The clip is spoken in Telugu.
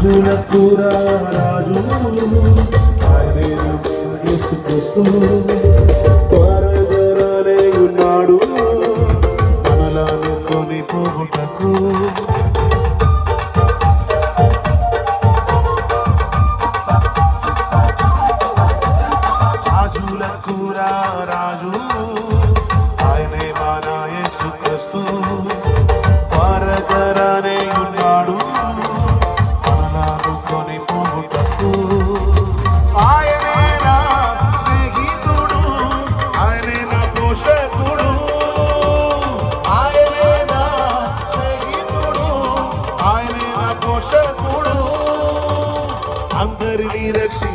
రాజులకు రాజు ఆయనే యేసుక్రీస్తు త్వరగానే ఉన్నాడు మనలను కొని పోగొట్టకు. రాజులకు రాజు ఆయనే మన యేసుక్రీస్తు త్వరగానే ఉన్నాడు మనలను కొని పోగొట్టకు. ఆయనే నా స్నేహితుడు, ఆయనే నా పోషకుడు, ఆయనే నా స్నేహితుడు, ఆయనే నా పోషకుడు, అందరినీ రక్షి